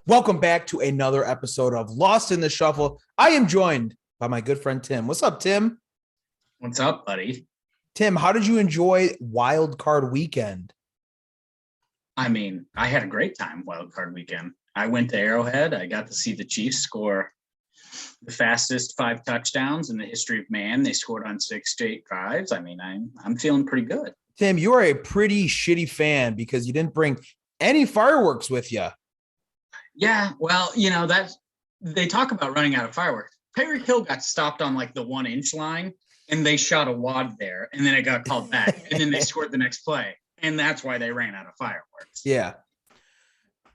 Welcome back to another episode of Lost in the Shuffle. I am joined by my good friend Tim. What's up, Tim? What's up, buddy? Tim, how did you enjoy Wild Card Weekend? I had a great time wild card weekend. I went to Arrowhead. I got to see the Chiefs score the fastest 5 touchdowns in the history of man. They scored on 6 straight drives. I'm feeling pretty good. Tim, you are a pretty shitty fan because you didn't bring any fireworks with you. Yeah, well, they talk about running out of fireworks. Tyreek Hill got stopped on like the 1-inch line, and they shot a wad there, and then it got called back, and then they scored the next play, and that's why they ran out of fireworks. Yeah.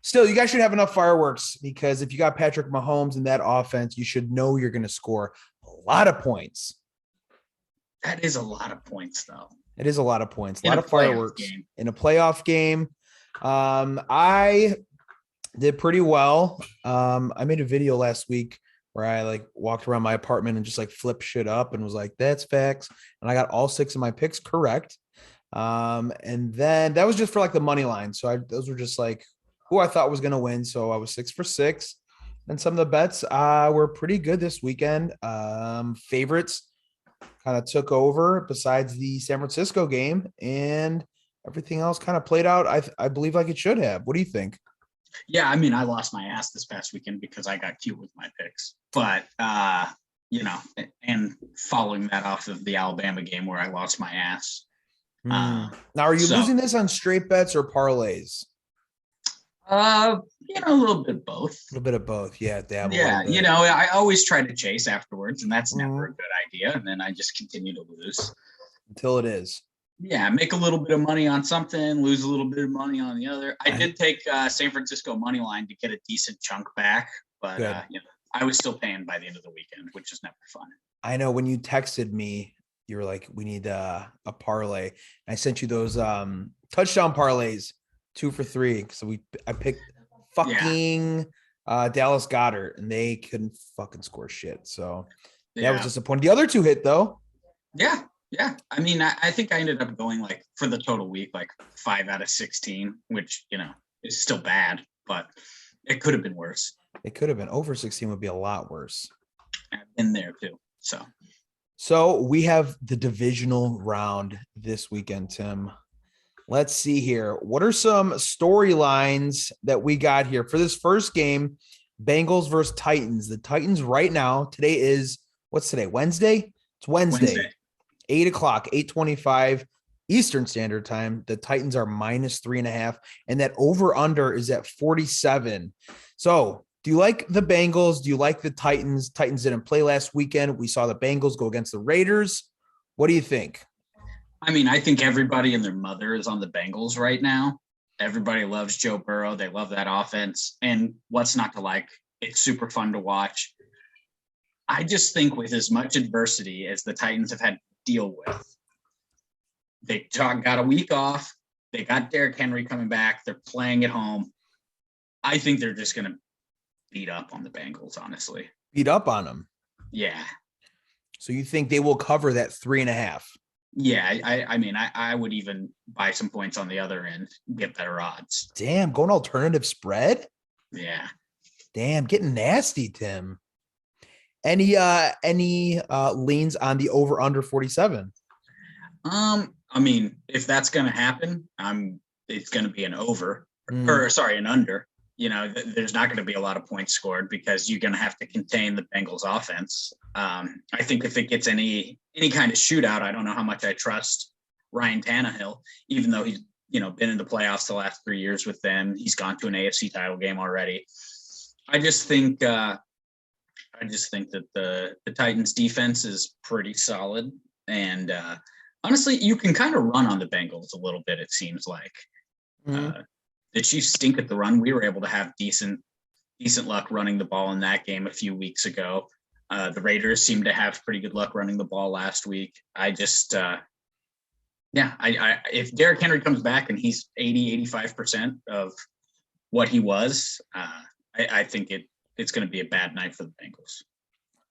Still, you guys should have enough fireworks because if you got Patrick Mahomes in that offense, you should know you're going to score a lot of points. That is a lot of points, though. It is a lot of points, a lot of fireworks in a playoff game. I did pretty well. I made a video last week where I walked around my apartment and just flipped shit up and was like, that's facts. And I got all 6 of my picks correct. And then that was just for the money line. So those were just who I thought was going to win. So I was 6 for 6. And some of the bets were pretty good this weekend. Favorites kind of took over besides the San Francisco game, and everything else kind of played out, I believe, like it should have. What do you think? Yeah, I lost my ass this past weekend because I got cute with my picks. But, and following that off of the Alabama game where I lost my ass. Now, are you losing this on straight bets or parlays? A little bit of both. A little bit of both. Yeah, dabble. Yeah, I always try to chase afterwards, and that's never a good idea. And then I just continue to lose. Until it is. Yeah, make a little bit of money on something, lose a little bit of money on the other. I did take San Francisco money line to get a decent chunk back, but I was still paying by the end of the weekend, which is never fun. I know when you texted me, you were like, "We need a parlay." And I sent you those touchdown parlays, 2 for 3. So I picked fucking Dallas Goedert, and they couldn't fucking score shit. So that was disappointing. The other 2 hit though. Yeah. Yeah, I think I ended up going for the total week 5 out of 16, which is still bad, but it could have been worse. It could have been over 16 would be a lot worse. I've been there too. So we have the divisional round this weekend, Tim. Let's see here. What are some storylines that we got here for this first game? Bengals versus Titans. The Titans right now. Today is what's today? Wednesday. It's Wednesday. 8 o'clock, 8:25 Eastern Standard Time. The Titans are -3.5, and that over-under is at 47. So do you like the Bengals? Do you like the Titans? Titans didn't play last weekend. We saw the Bengals go against the Raiders. What do you think? I think everybody and their mother is on the Bengals right now. Everybody loves Joe Burrow. They love that offense. And what's not to like? It's super fun to watch. I just think with as much adversity as the Titans have had deal with. They got a week off. They got Derrick Henry coming back. They're playing at home. I think they're just going to beat up on the Bengals, honestly. Beat up on them? Yeah. So you think they will cover that 3.5? Yeah, I would even buy some points on the other end, get better odds. Damn, going alternative spread? Yeah. Damn, getting nasty, Tim. Any leans on the over under 47? If that's going to happen, it's going to be an over an under. There's not going to be a lot of points scored because you're going to have to contain the Bengals offense. I think if it gets any kind of shootout, I don't know how much I trust Ryan Tannehill, even though he's, been in the playoffs the last 3 years with them. He's gone to an AFC title game already. I just think that the Titans defense is pretty solid. And honestly, you can kind of run on the Bengals a little bit, it seems like. The Chiefs stink at the run. We were able to have decent luck running the ball in that game a few weeks ago. The Raiders seem to have pretty good luck running the ball last week. If Derrick Henry comes back and he's 85% of what he was, I think it's going to be a bad night for the Bengals.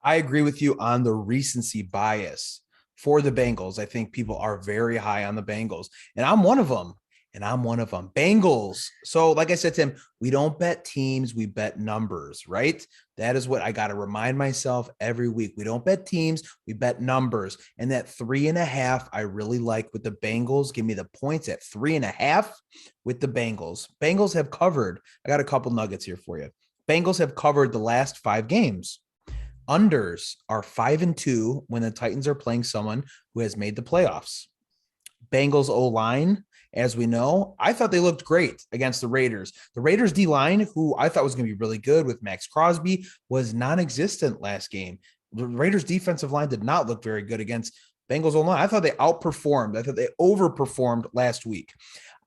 I agree with you on the recency bias for the Bengals. I think people are very high on the Bengals, and I'm one of them. and I'm one of them. Bengals. So like I said to him, we don't bet teams, we bet numbers, right? That is what I got to remind myself every week. We don't bet teams, we bet numbers. And that 3.5, I really like with the Bengals. Give me the points at 3.5 with the Bengals. Bengals have covered. I got a couple nuggets here for you. Bengals have covered the last 5 games. Unders are 5-2 when the Titans are playing someone who has made the playoffs. Bengals O-line, as we know, I thought they looked great against the Raiders. The Raiders D-line, who I thought was going to be really good with Max Crosby, was non-existent last game. The Raiders defensive line did not look very good against Bengals O-line. I thought they outperformed. I thought they overperformed last week.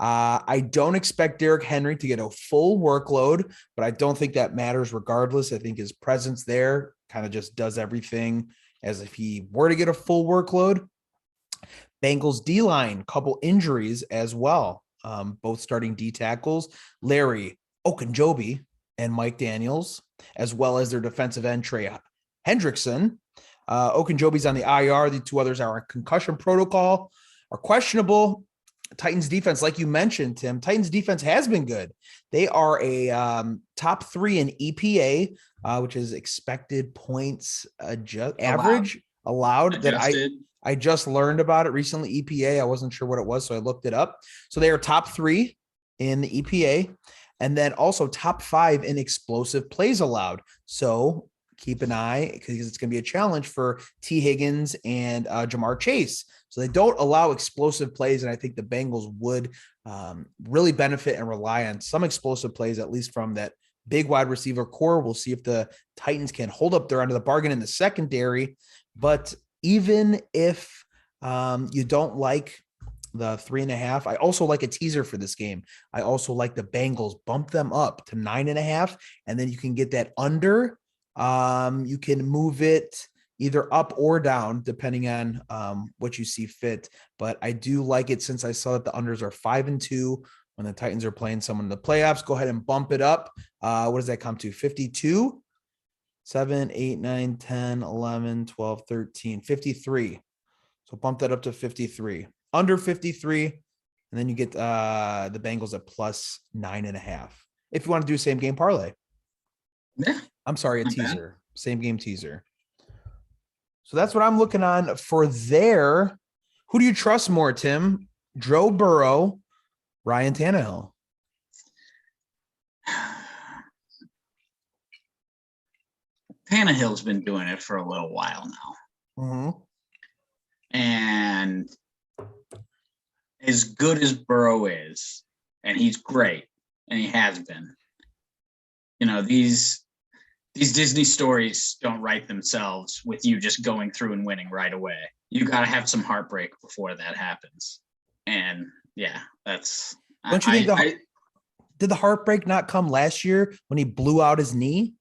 I don't expect Derrick Henry to get a full workload, but I don't think that matters regardless. I think his presence there kind of just does everything as if he were to get a full workload. Bengals D-line, couple injuries as well. Both starting D tackles, Larry Ogunjobi and Mike Daniels, as well as their defensive end, Trey Hendrickson. Ogunjobi's on the IR. The 2 others are on concussion protocol, are questionable. Titans defense, like you mentioned, Tim, Titans defense has been good. They are a top 3 in EPA, which is expected points average allowed. Adjusted. That I just learned about it recently. EPA, I wasn't sure what it was, so I looked it up. So they are top 3 in the EPA, and then also top 5 in explosive plays allowed. So keep an eye, because it's going to be a challenge for T. Higgins and Jamar Chase. So they don't allow explosive plays, and I think the Bengals would really benefit and rely on some explosive plays, at least from that big wide receiver core. We'll see if the Titans can hold up their end of the bargain in the secondary. But even if you don't like the 3.5, I also like a teaser for this game. I also like the Bengals. Bump them up to 9.5, and then you can get that under. You can move it either up or down, depending on what you see fit. But I do like it, since I saw that the unders are 5-2 when the Titans are playing someone in the playoffs. Go ahead and bump it up. What does that come to? 52, 7, 8, 9, 10, 11, 12, 13, 53. So bump that up to 53. Under 53, and then you get the Bengals at plus 9.5. If you want to do same game parlay. Yeah. I'm sorry, a teaser. Same game teaser. So that's what I'm looking on for there. Who do you trust more, Tim? Joe Burrow, Ryan Tannehill? Tannehill's been doing it for a little while now. Mm-hmm. And as good as Burrow is, and he's great, and he has been, these Disney stories don't write themselves with you just going through and winning right away. You got to have some heartbreak before that happens. And yeah, that's. Don't you think did the heartbreak not come last year when he blew out his knee?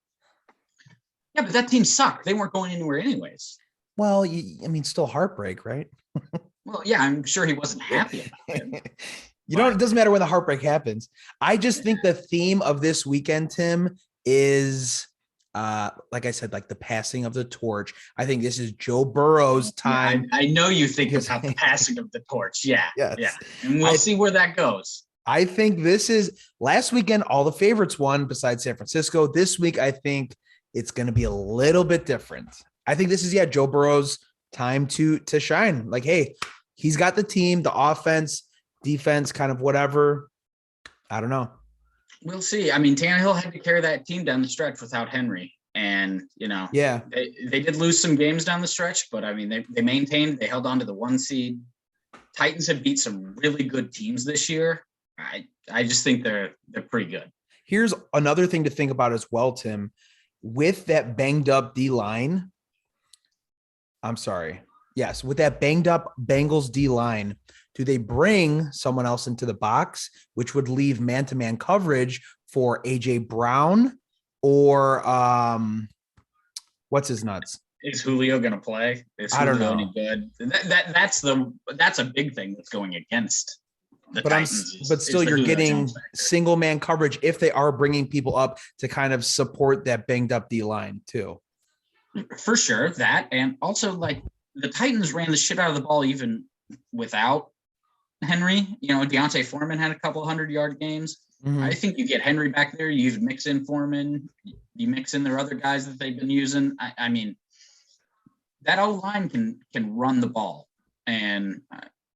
Yeah, but that team sucked. They weren't going anywhere anyways. Well, still heartbreak, right? Well, yeah, I'm sure he wasn't happy about it. It doesn't matter when the heartbreak happens. I just think the theme of this weekend, Tim, is like I said, like the passing of the torch. I think this is Joe Burrow's time. Yeah, I know you think about the passing of the torch. Yeah. Yes. Yeah. And we'll see where that goes. I think this is last weekend. All the favorites won besides San Francisco. This week, I think it's going to be a little bit different. I think this is, Joe Burrow's time to shine. Like, hey, he's got the team, the offense, defense, kind of whatever. I don't know. We'll see. Tannehill had to carry that team down the stretch without Henry. And, they did lose some games down the stretch, but they maintained, they held on to the 1 seed. Titans have beat some really good teams this year. I just think they're pretty good. Here's another thing to think about as well, Tim. With that banged up D-line, with that banged up Bengals D-line, do they bring someone else into the box, which would leave man-to-man coverage for A.J. Brown or what's his nuts? Is Julio going to play? I don't know. Any good? That's a big thing that's going against the Titans. But still, you're getting single man coverage if they are bringing people up to kind of support that banged up D-line too. For sure, that, and also like the Titans ran the shit out of the ball even without Henry. Deontay Foreman had a couple 100-yard games. Mm-hmm. I think you get Henry back there. You mix in Foreman. You mix in their other guys that they've been using. I mean, that O-line can run the ball. And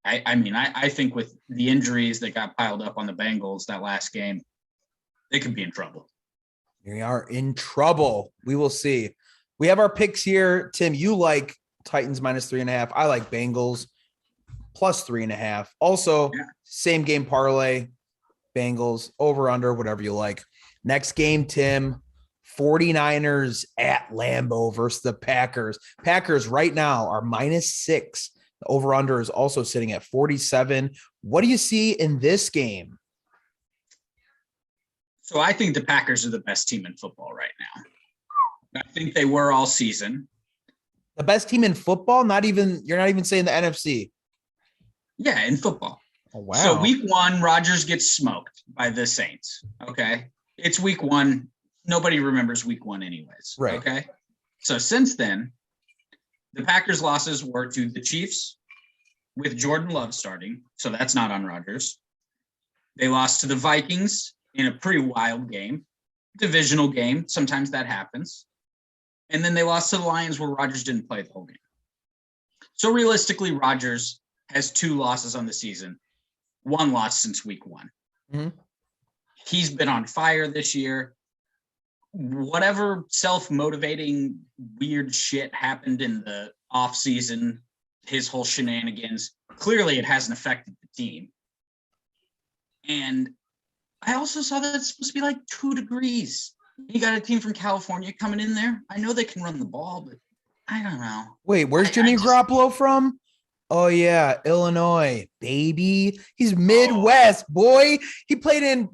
I think with the injuries that got piled up on the Bengals that last game, they could be in trouble. We are in trouble. We will see. We have our picks here. Tim, you like Titans -3.5. I like Bengals +3.5. Also, Same game parlay, Bengals over under, whatever you like. Next game, Tim, 49ers at Lambeau versus the Packers. Packers right now are -6. The over under is also sitting at 47. What do you see in this game? So I think the Packers are the best team in football right now. I think they were all season. The best team in football? You're not even saying the NFC. Yeah, in football. Oh, wow. So week 1, Rodgers gets smoked by the Saints. Okay. It's week 1. Nobody remembers week 1 anyways. Right. Okay. So since then, the Packers' losses were to the Chiefs with Jordan Love starting. So that's not on Rodgers. They lost to the Vikings in a pretty wild game, divisional game. Sometimes that happens. And then they lost to the Lions where Rodgers didn't play the whole game. So realistically, Rodgers has 2 losses on the season, 1 loss since week 1. Mm-hmm. He's been on fire this year. Whatever self-motivating weird shit happened in the offseason, his whole shenanigans, clearly it hasn't affected the team. And I also saw that it's supposed to be like 2 degrees. You got a team from California coming in there. I know they can run the ball, but I don't know. Wait, where's Jimmy Garoppolo from? Oh yeah, Illinois, baby. He's Midwest, boy. He played in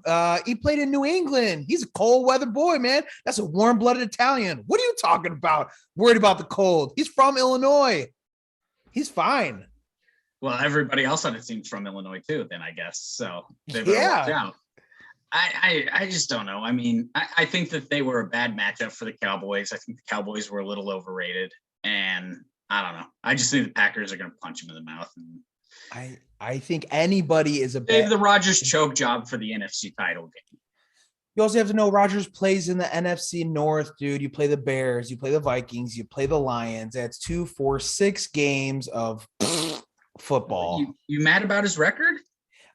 New England. He's a cold weather boy, man. That's a warm-blooded Italian. What are you talking about? Worried about the cold. He's from Illinois. He's fine. Well, everybody else on the team's from Illinois too, then I guess. So they better watch out. I just don't know. I mean, I think that they were a bad matchup for the Cowboys. I think the Cowboys were a little overrated, and I don't know. I just think the Packers are going to punch him in the mouth. And I think anybody is a save the Rodgers choke job for the NFC title game. You also have to know Rodgers plays in the NFC North, dude. You play the Bears, you play the Vikings, you play the Lions. That's 2, 4, 6 games of football. You mad about his record?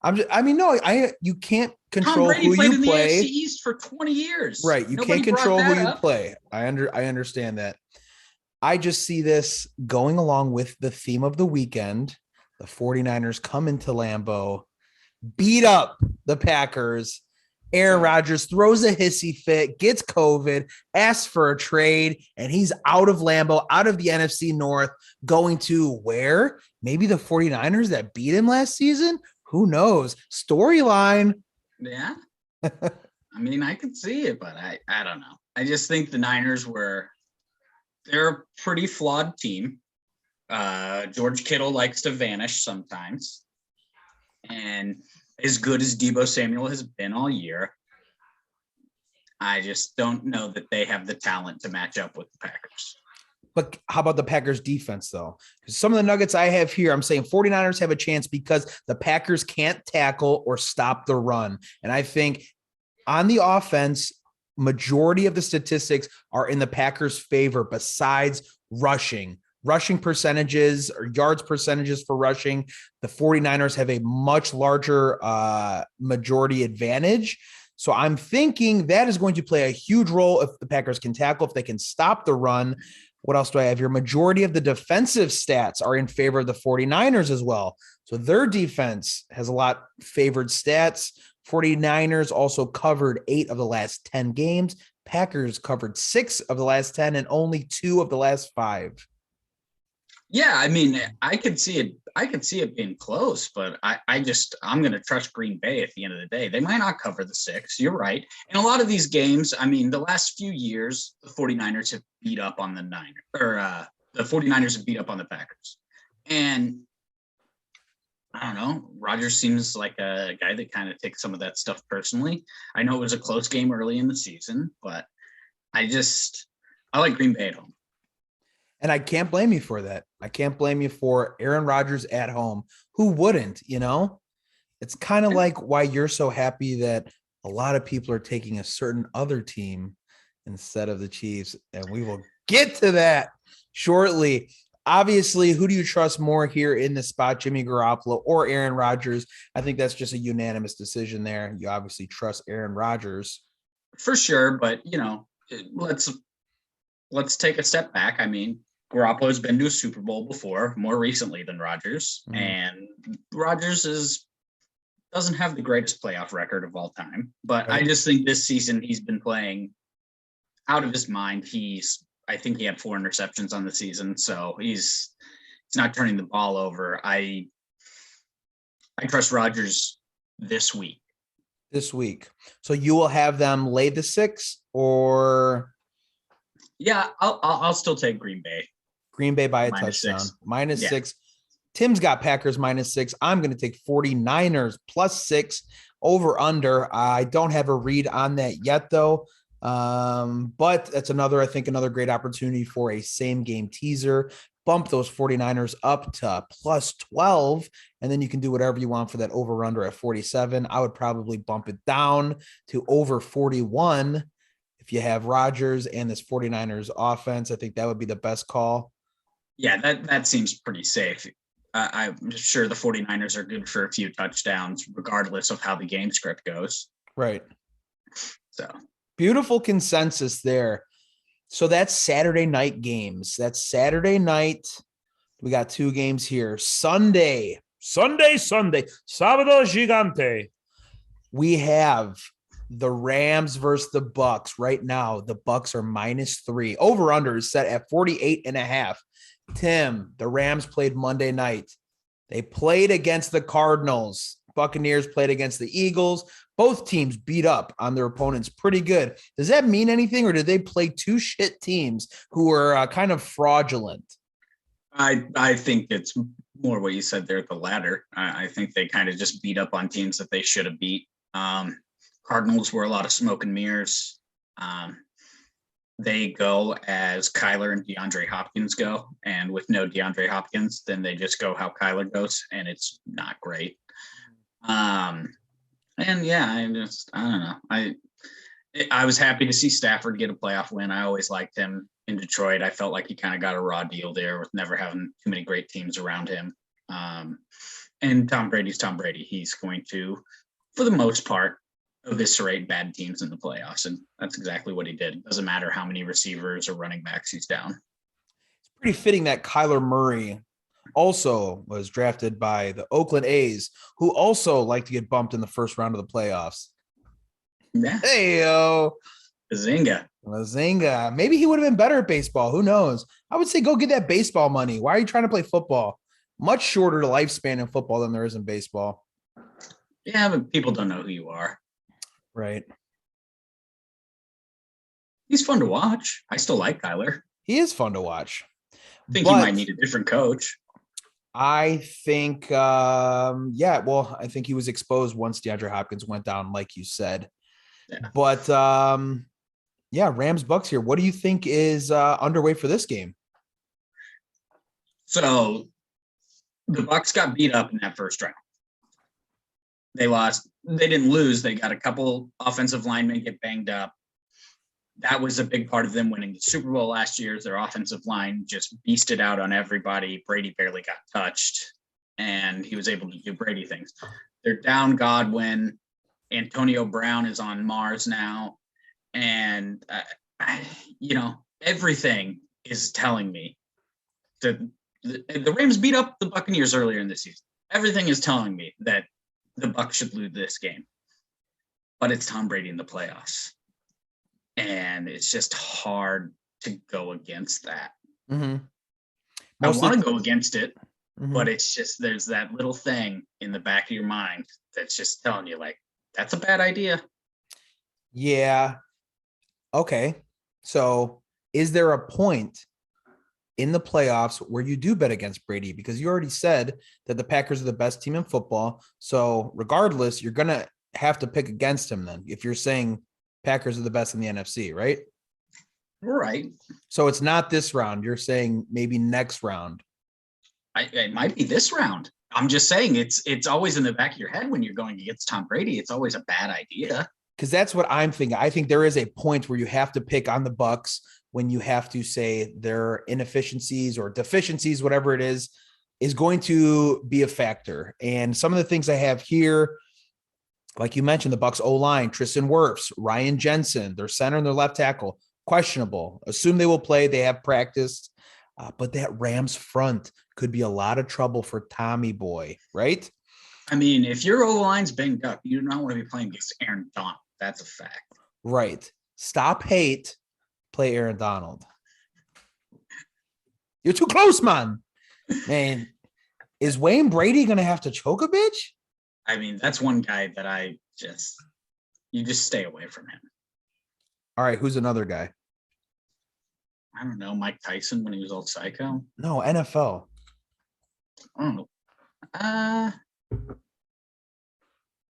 You can't control who you play. Tom Brady played in the AFC East for 20 years. Right. You can't control who you play. I understand that. I just see this going along with the theme of the weekend. The 49ers come into Lambeau, beat up the Packers. Aaron Rodgers throws a hissy fit, gets COVID, asks for a trade, and he's out of Lambeau, out of the NFC North, going to where? Maybe the 49ers that beat him last season? Who knows? Storyline. Yeah. I mean, I could see it, but I don't know. I just think the Niners they're a pretty flawed team. George Kittle likes to vanish sometimes. And as good as Deebo Samuel has been all year, I just don't know that they have the talent to match up with the Packers. But how about the Packers defense, though? Because some of the nuggets I have here, I'm saying 49ers have a chance because the Packers can't tackle or stop the run. And I think on the offense, majority of the statistics are in the Packers' favor besides rushing. Rushing percentages or yards percentages for rushing, the 49ers have a much larger majority advantage. So I'm thinking that is going to play a huge role if the Packers can tackle, if they can stop the run. What else do I have here? Majority of the defensive stats are in favor of the 49ers as well. So their defense has a lot favored stats. 49ers also covered 8 of the last 10 games. Packers covered 6 of the last 10 and only 2 of the last 5. Yeah, I mean, I could see it being close, but I'm going to trust Green Bay at the end of the day. They might not cover the 6. You're right. And a lot of these games, I mean, the last few years, the 49ers have beat up on the the 49ers have beat up on the Packers. And I don't know, Rodgers seems like a guy that kind of takes some of that stuff personally. I know it was a close game early in the season, but I like Green Bay at home. And I can't blame you for that. I can't blame you for Aaron Rodgers at home. Who wouldn't, It's kind of like why you're so happy that a lot of people are taking a certain other team instead of the Chiefs. And we will get to that shortly. Obviously, who do you trust more here in the spot, Jimmy Garoppolo or Aaron Rodgers? I think that's just a unanimous decision there. You obviously trust Aaron Rodgers. For sure, but let's take a step back. I mean, Garoppolo's been to a Super Bowl before, more recently than Rodgers, and Rodgers doesn't have the greatest playoff record of all time. But right. I just think this season he's been playing out of his mind. I think he had 4 interceptions on the season, so he's not turning the ball over. I trust Rodgers this week. So you will have them lay the 6, or? Yeah, I'll still take Green Bay. Green Bay by a touchdown. -6. Tim's got Packers -6. I'm going to take 49ers +6 over under. I don't have a read on that yet, though. But that's another great opportunity for a same game teaser. Bump those 49ers up to +12, and then you can do whatever you want for that over under at 47. I would probably bump it down to over 41 if you have Rodgers and this 49ers offense. I think that would be the best call. Yeah, that seems pretty safe. I'm sure the 49ers are good for a few touchdowns, regardless of how the game script goes. Right. So beautiful consensus there. So that's Saturday night games. That's Saturday night. We got 2 games here. Sunday. Sábado Gigante. We have the Rams versus the Bucks. Right now, the Bucks are -3. Over under is set at 48.5. Tim, the Rams played Monday night. They played against the Cardinals. Buccaneers played against the Eagles. Both teams beat up on their opponents pretty good. Does that mean anything, or did they play 2 shit teams who were kind of fraudulent? I think it's more what you said there, the latter. I think they kind of just beat up on teams that they should have beat. Cardinals were a lot of smoke and mirrors. They go as Kyler and DeAndre Hopkins go, and with no DeAndre Hopkins, then they just go how Kyler goes, and it's not great. And yeah, I don't know. I was happy to see Stafford get a playoff win. I always liked him in Detroit. I felt like he kind of got a raw deal there with never having too many great teams around him. And Tom Brady's Tom Brady. He's going to, for the most part, eviscerate bad teams in the playoffs. And that's exactly what he did. It doesn't matter how many receivers or running backs he's down. It's pretty fitting that Kyler Murray also was drafted by the Oakland A's, who also like to get bumped in the first round of the playoffs. Yeah. Hey-o. Zinga. Maybe he would have been better at baseball. Who knows? I would say go get that baseball money. Why are you trying to play football? Much shorter lifespan in football than there is in baseball. Yeah, but people don't know who you are. Right. He's fun to watch. I still like Kyler. He is fun to watch. I think he might need a different coach. I think, I think he was exposed once DeAndre Hopkins went down, like you said. Yeah. But, Rams Bucks here. What do you think is underway for this game? So the Bucks got beat up in that first round. They lost. They didn't lose. They got a couple offensive linemen get banged up. That was a big part of them winning the Super Bowl last year. Their offensive line just beasted out on everybody. Brady barely got touched, and he was able to do Brady things. They're down Godwin. Antonio Brown is on Mars now. And, everything is telling me that the Rams beat up the Buccaneers earlier in the season. Everything is telling me that the Bucs should lose this game. But it's Tom Brady in the playoffs. And it's just hard to go against that. Mm-hmm. I want to go against it, but it's just there's that little thing in the back of your mind that's just telling you, like, that's a bad idea. Yeah. Okay. So is there a point in the playoffs where you do bet against Brady? Because you already said that the Packers are the best team in football. So regardless, you're going to have to pick against him then if you're saying Packers are the best in the NFC, right? Right. So it's not this round. You're saying maybe next round. It might be this round. I'm just saying it's always in the back of your head when you're going against Tom Brady. It's always a bad idea. Because that's what I'm thinking. I think there is a point where you have to pick on the Bucs when you have to say their inefficiencies or deficiencies, whatever it is going to be a factor. And some of the things I have here, like you mentioned, the Bucs O-line, Tristan Wirfs, Ryan Jensen, their center and their left tackle, questionable. Assume they will play. They have practiced. But that Rams front could be a lot of trouble for Tommy Boy, right? I mean, if your O-line's banged up, you do not want to be playing against Aaron Donald. That's a fact. Right. Stop hate. Play Aaron Donald. You're too close, man. Man, is Wayne Brady going to have to choke a bitch? I mean, that's one guy that you just stay away from him. All right. Who's another guy? I don't know. Mike Tyson when he was old psycho. No, NFL. I don't know.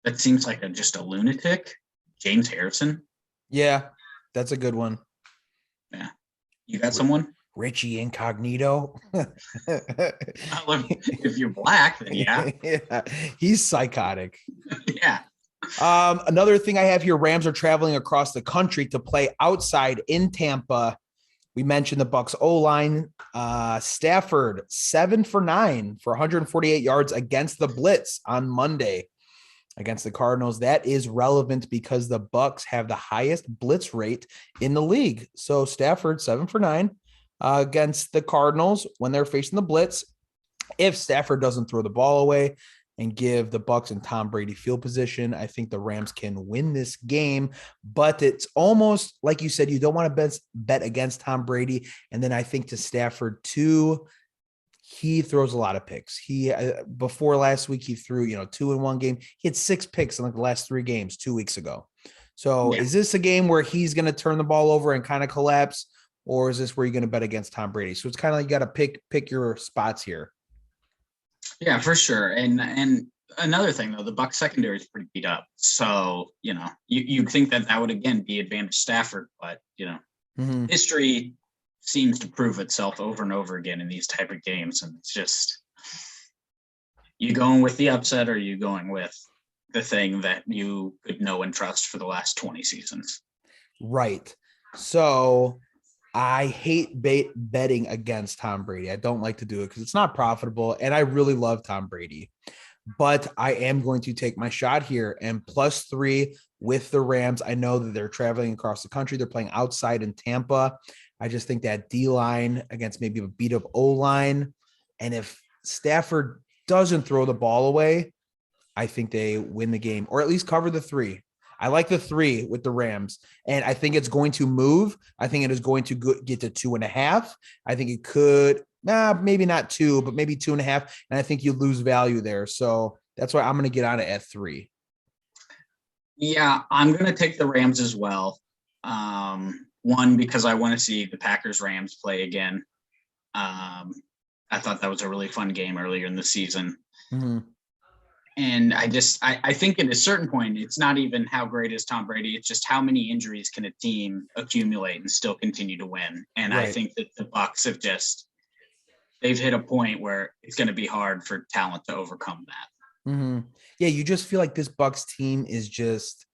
That seems like just a lunatic. James Harrison. Yeah, that's a good one. Yeah. You got someone? Richie Incognito. If you're black, then yeah. Yeah. He's psychotic. Yeah. Another thing I have here, Rams are traveling across the country to play outside in Tampa. We mentioned the Bucs O-line. Stafford, 7 for 9 for 148 yards against the blitz on Monday against the Cardinals. That is relevant because the Bucs have the highest blitz rate in the league. So Stafford, 7 for 9 against the Cardinals when they're facing the blitz. If Stafford doesn't throw the ball away and give the Bucs and Tom Brady field position, I think the Rams can win this game. But it's almost like you said, you don't want to bet against Tom Brady. And then I think to Stafford too, he throws a lot of picks. He before last week, he threw 2 in one game. He had 6 picks in like the last 3 games 2 weeks ago. So Is this a game where he's going to turn the ball over and kind of collapse, or is this where you're going to bet against Tom Brady? So it's kind of like you got to pick your spots here. Yeah, for sure. And another thing though, the Bucs secondary is pretty beat up. So you'd think that would again be advantage Stafford, but history seems to prove itself over and over again in these type of games, and it's just you going with the upset or you going with the thing that you could know and trust for the last 20 seasons. Right. So I hate betting against Tom Brady. I don't like to do it because it's not profitable, and I really love Tom Brady. But I am going to take my shot here and +3 with the Rams. I know that they're traveling across the country. They're playing outside in Tampa. I just think that D-line against maybe a beat-up O-line, and if Stafford doesn't throw the ball away, I think they win the game, or at least cover the 3. I like the 3 with the Rams, and I think it's going to move. I think it is going to get to 2.5. I think it could, maybe not 2, but maybe 2.5, and I think you lose value there. So that's why I'm going to get on it at 3. Yeah, I'm going to take the Rams as well. One, because I want to see the Packers-Rams play again. I thought that was a really fun game earlier in the season. Mm-hmm. And I think at a certain point, it's not even how great is Tom Brady. It's just how many injuries can a team accumulate and still continue to win. And right. I think that the Bucs they've hit a point where it's going to be hard for talent to overcome that. Mm-hmm. Yeah, you just feel like this Bucs team is just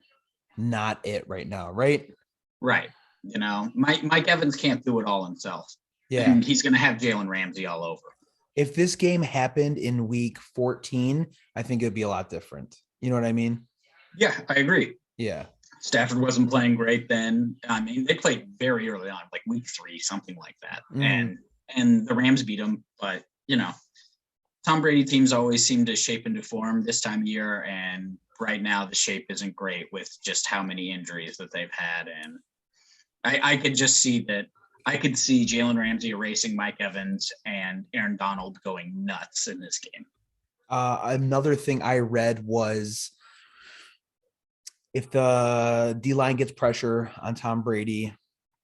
not it right now, right? Right. Mike Evans can't do it all himself. Yeah. And he's going to have Jalen Ramsey all over. If this game happened in week 14, I think it'd be a lot different. You know what I mean? Yeah, I agree. Yeah. Stafford wasn't playing great then. I mean, they played very early on, like week 3, something like that. Mm. And the Rams beat them. But, Tom Brady teams always seem to shape into form this time of year. And right now the shape isn't great with just how many injuries that they've had. And I could just see that. I could see Jalen Ramsey erasing Mike Evans and Aaron Donald going nuts in this game. Another thing I read was if the D-line gets pressure on Tom Brady,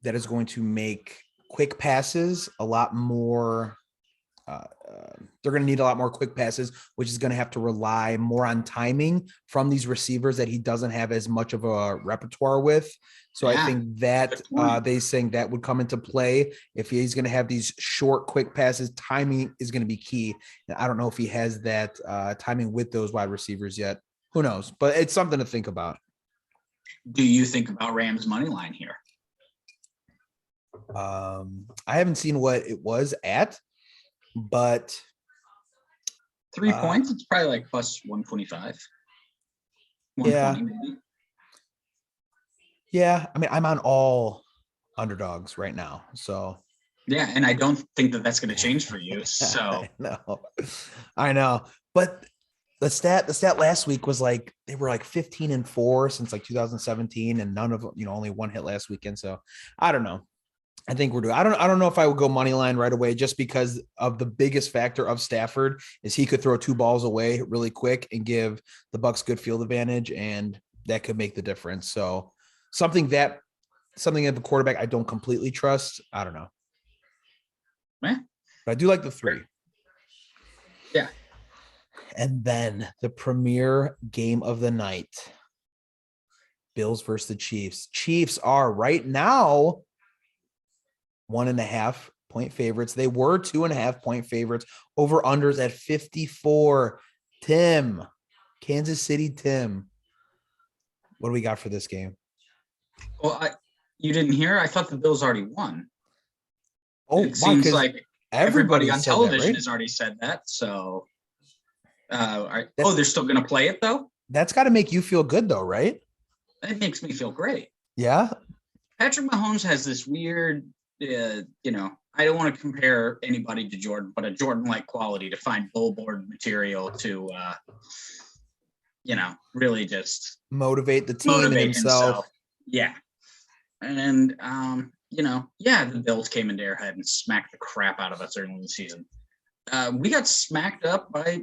that is going to make quick passes a lot more they're going to need a lot more quick passes, which is going to have to rely more on timing from these receivers that he doesn't have as much of a repertoire with. So I think that they saying that would come into play if he's going to have these short, quick passes. Timing is going to be key. And I don't know if he has that timing with those wide receivers yet. Who knows? But it's something to think about. Do you think about Rams money line here? I haven't seen what it was at, but 3 points, it's probably like plus 125. Yeah. Maybe. Yeah. I mean, I'm on all underdogs right now. So yeah. And I don't think that that's going to change for you. So I know. But the stat last week was like, they were like 15-4 since like 2017 and none of, only one hit last weekend. So I don't know. I think we're doing. I don't know if I would go money line right away, just because of the biggest factor of Stafford is he could throw 2 balls away really quick and give the Bucs good field advantage, and that could make the difference. So something of a quarterback I don't completely trust. I don't know. But I do like the 3. Yeah. And then the premier game of the night, Bills versus the Chiefs. Chiefs are right now 1.5 point favorites. They were 2.5 point favorites. Over unders at 54. Tim, Kansas City Tim, what do we got for this game? Well, you didn't hear? I thought the Bills already won. Oh, it seems like everybody on television that, right? has already said that. So, they're still going to play it though. That's got to make you feel good though, right? It makes me feel great. Yeah. Patrick Mahomes has this weird, I don't want to compare anybody to Jordan, but a Jordan-like quality to find billboard material to, really just motivate the team and himself. Yeah. And, the Bills came into Arrowhead and smacked the crap out of us early in the season. We got smacked up by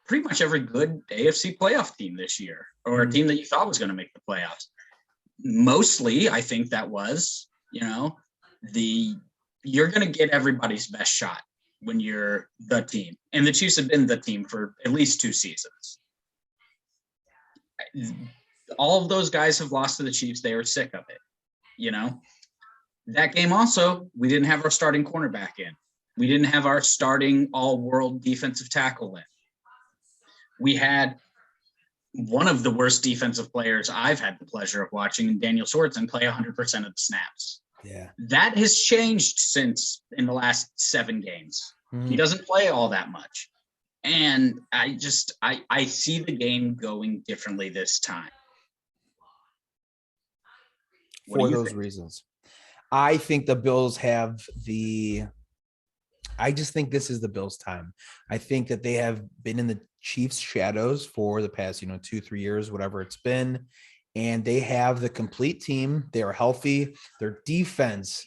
pretty much every good AFC playoff team this year, or a team that you thought was going to make the playoffs. Mostly, I think that was, you're going to get everybody's best shot when you're the team. And the Chiefs have been the team for at least 2 seasons. All of those guys have lost to the Chiefs. They were sick of it. That game also, we didn't have our starting cornerback in. We didn't have our starting all-world defensive tackle in. We had one of the worst defensive players I've had the pleasure of watching, Daniel Sorensen, play 100% of the snaps. Yeah. That has changed since in the last 7 games. He doesn't play all that much. And I see the game going differently this time. For those reasons. I think the Bills I just think this is the Bills' time. I think that they have been in the Chiefs' shadows for the past, 2-3 years, whatever it's been. And they have the complete team. They are healthy. Their defense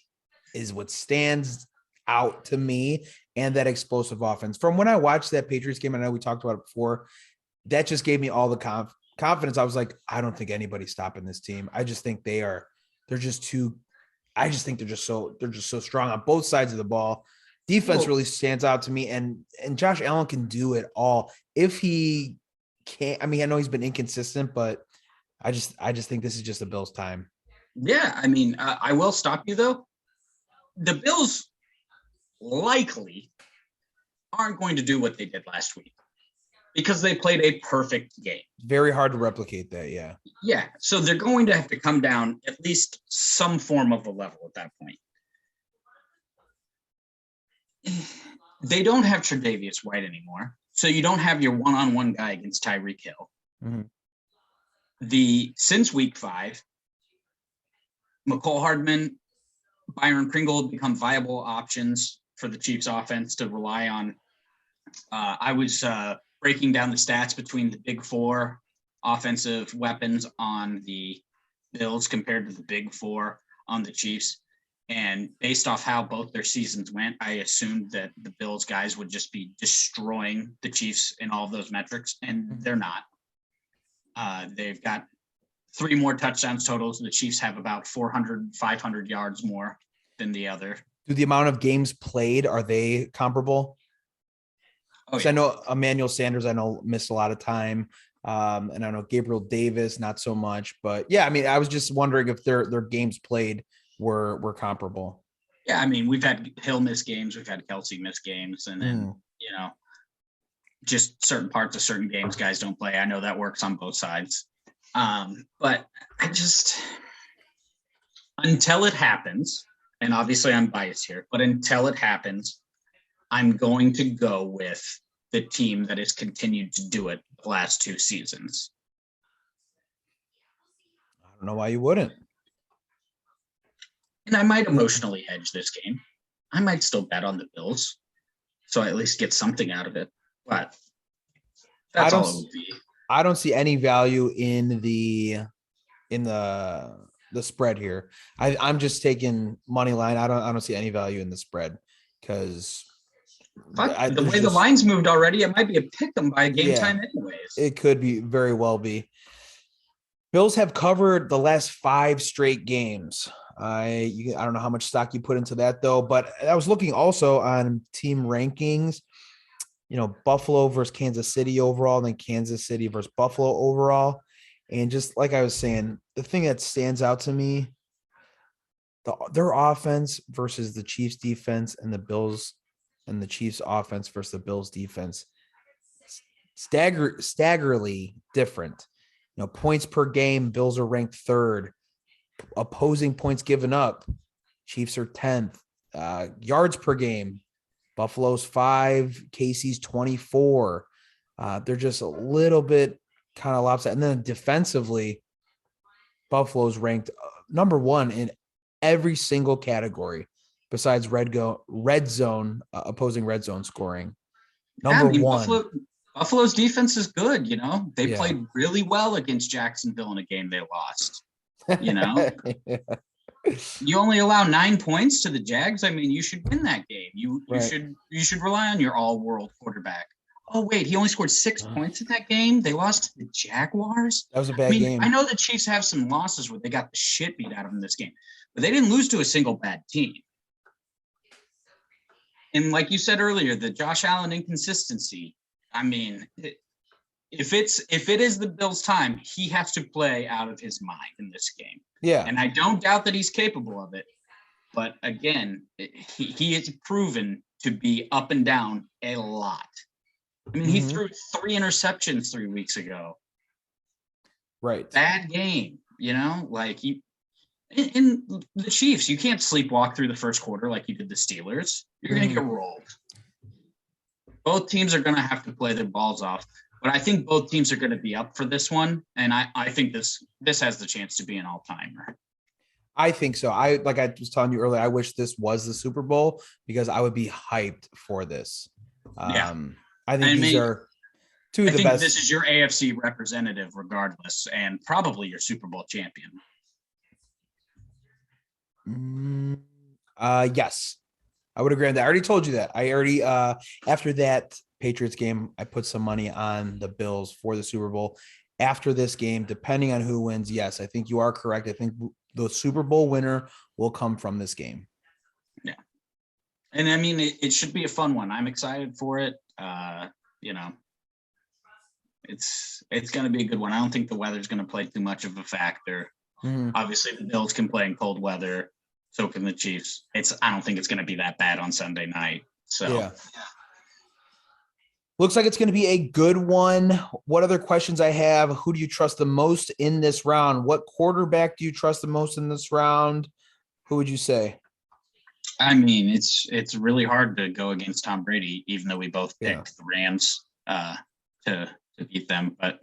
is what stands out to me, and that explosive offense. From when I watched that Patriots game, I know we talked about it before, that just gave me all the confidence. I was like, I don't think anybody's stopping this team. I just think they're just so strong on both sides of the ball. Defense really stands out to me, and Josh Allen can do it all. If he can't, I mean, I know he's been inconsistent, but I just think this is just the Bills' time. Yeah, I mean, I will stop you though. The Bills likely aren't going to do what they did last week because they played a perfect game. Very hard to replicate that, yeah. Yeah, so they're going to have to come down at least some form of a level at that point. They don't have Tre'Davious White anymore, so you don't have your one-on-one guy against Tyreek Hill. Mm-hmm. Since week 5, McCole Hardman, Byron Pringle have become viable options for the Chiefs offense to rely on. I was breaking down the stats between the big 4 offensive weapons on the Bills compared to the big 4 on the Chiefs. And based off how both their seasons went, I assumed that the Bills guys would just be destroying the Chiefs in all of those metrics, and they're not. They've got 3 more touchdowns totals. The Chiefs have about 400, 500 yards more than the other. Do the amount of games played, are they comparable? Oh, So I know Emmanuel Sanders, I know missed a lot of time. And I know Gabriel Davis, not so much, but yeah, I mean, I was just wondering if their games played were comparable. Yeah, I mean, we've had Hill miss games, we've had Kelsey miss games, and then just certain parts of certain games guys don't play. I know that works on both sides. But I just, until it happens, and obviously I'm biased here, but until it happens, I'm going to go with the team that has continued to do it the last 2 seasons. I don't know why you wouldn't. And I might emotionally hedge this game. I might still bet on the Bills, so I at least get something out of it. But that's all it would be. I don't see any value in the spread here. I'm just taking money line. I don't see any value in the spread because the way the lines moved already, it might be a pick 'em by game time anyways. It could be very well be. Bills have covered the last 5 straight games. I don't know how much stock you put into that though, but I was looking also on team rankings. Buffalo versus Kansas City overall, then Kansas City versus Buffalo overall. And just like I was saying, the thing that stands out to me, their offense versus the Chiefs defense and the Bills and the Chiefs offense versus the Bills defense, staggeringly different. Points per game, Bills are ranked 3rd. Opposing points given up, Chiefs are 10th. Yards per game, Buffalo's 5, KC's 24. They're just a little bit kind of lopsided. And then defensively, Buffalo's ranked number 1 in every single category besides opposing red zone scoring. Number 1. Buffalo's defense is good. They played really well against Jacksonville in a game they lost. You only allow 9 points to the Jags. I mean, you should win that game. You should rely on your all-world quarterback. Oh wait, he only scored 6 points in that game. They lost to the Jaguars. That was a bad game. I know the Chiefs have some losses where they got the shit beat out of them this game, but they didn't lose to a single bad team. And like you said earlier, the Josh Allen inconsistency. I mean, if it is the Bills' time, he has to play out of his mind in this game. Yeah. And I don't doubt that he's capable of it. But again, he is proven to be up and down a lot. I mean, he threw 3 interceptions 3 weeks ago. Right. Bad game, like in the Chiefs, you can't sleepwalk through the first quarter like you did the Steelers. You're going to get rolled. Both teams are going to have to play their balls off. But I think both teams are going to be up for this one, and I think this has the chance to be an all-timer. I think so. Like I was telling you earlier, I wish this was the Super Bowl because I would be hyped for this. I think these are two of the best. This is your AFC representative regardless, and probably your Super Bowl champion. Yes. I would agree on that. I already told you that. I already after that Patriots game, I put some money on the Bills for the Super Bowl. After this game, depending on who wins, yes, I think you are correct. I think the Super Bowl winner will come from this game. Yeah. And I mean, it should be a fun one. I'm excited for it. It's going to be a good one. I don't think the weather's going to play too much of a factor. Obviously, the Bills can play in cold weather. So can the Chiefs. I don't think it's going to be that bad on Sunday night. So, yeah. Looks like it's going to be a good one. What other questions I have? Who do you trust the most in this round? What quarterback do you trust the most in this round? Who would you say? I mean, it's really hard to go against Tom Brady, even though we both picked the Rams to beat them. But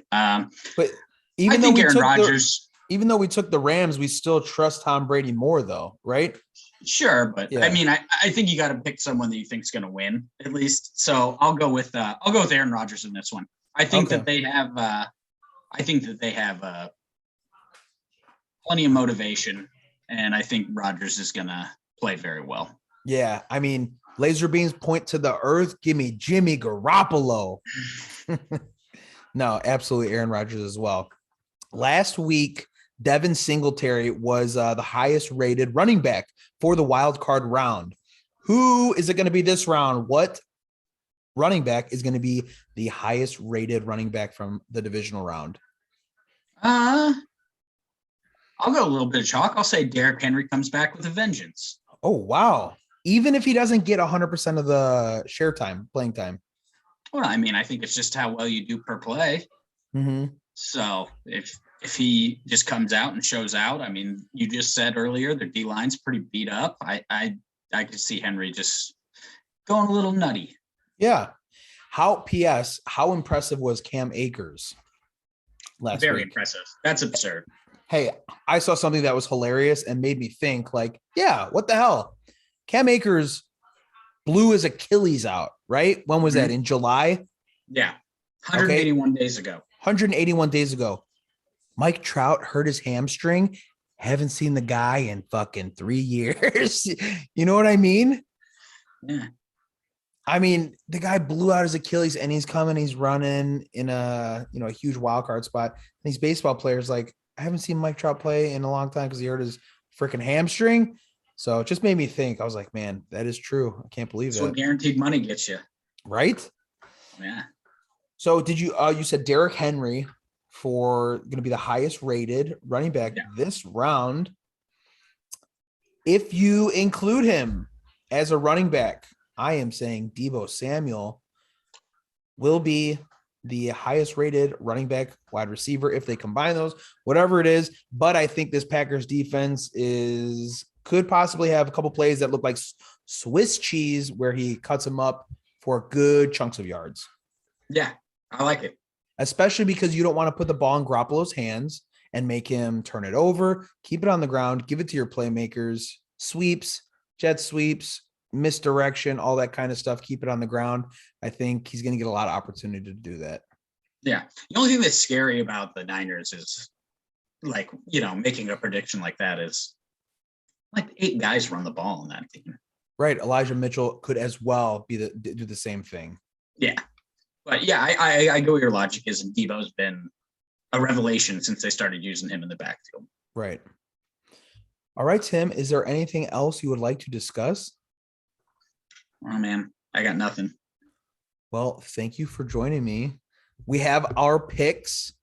even though Aaron Rodgers. Even though we took the Rams, we still trust Tom Brady more, though, right? Sure, but I mean, I think you got to pick someone that you think is going to win at least. So I'll go with Aaron Rodgers in this one. I think that they have. Plenty of motivation, and I think Rodgers is going to play very well. Yeah, I mean, laser beams point to the earth. Give me Jimmy Garoppolo. No, absolutely, Aaron Rodgers as well. Last week, Devin Singletary was the highest rated running back for the wild card round. Who is it going to be this round? What running back is going to be the highest rated running back from the divisional round? I'll go a little bit of chalk. I'll say Derrick Henry comes back with a vengeance. Oh, wow. Even if he doesn't get 100% of the playing time. Well, I mean, I think it's just how well you do per play. Mm-hmm. So if he just comes out and shows out, I mean, you just said earlier their D-line's pretty beat up. I could see Henry just going a little nutty. Yeah. How impressive was Cam Akers last Very week? impressive. That's absurd. Hey, I saw something that was hilarious and made me think, like, yeah, what the hell? Cam Akers blew his Achilles out, right? When was that? In July? Yeah. 181 days ago. 181 days ago. Mike Trout hurt his hamstring. Haven't seen the guy in fucking 3 years. You know what I mean? Yeah. I mean, the guy blew out his Achilles and he's running in a huge wild card spot. And these baseball players, like, I haven't seen Mike Trout play in a long time because he hurt his freaking hamstring. So it just made me think. I was like, man, that is true. I can't believe that. That's what guaranteed money gets you. Right? Yeah. So did you said Derrick Henry for going to be the highest rated running back this round. If you include him as a running back, I am saying Deebo Samuel will be the highest rated running back, wide receiver, if they combine those, whatever it is. But I think this Packers defense could possibly have a couple plays that look like Swiss cheese where he cuts him up for good chunks of yards. Yeah, I like it. Especially because you don't want to put the ball in Garoppolo's hands and make him turn it over. Keep it on the ground. Give it to your playmakers. Sweeps, jet sweeps, misdirection, all that kind of stuff. Keep it on the ground. I think he's going to get a lot of opportunity to do that. Yeah. The only thing that's scary about the Niners is, like, making a prediction like that is like 8 guys run the ball in that team. Right. Elijah Mitchell could as well do the same thing. Yeah. But yeah, I go where your logic is, and Deebo's been a revelation since they started using him in the backfield. Right. All right, Tim, is there anything else you would like to discuss? Oh, man, I got nothing. Well, thank you for joining me. We have our picks,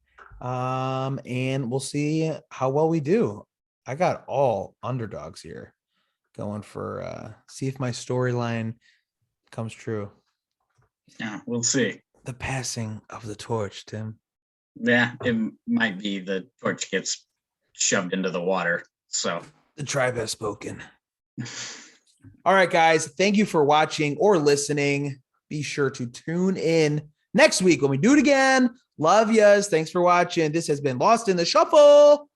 and we'll see how well we do. I got all underdogs here going for see if my storyline comes true. Yeah, we'll see. The passing of the torch, Tim. Yeah, it might be the torch gets shoved into the water. So the tribe has spoken. All right, guys. Thank you for watching or listening. Be sure to tune in next week when we do it again. Love yas. Thanks for watching. This has been Lost in the Shuffle.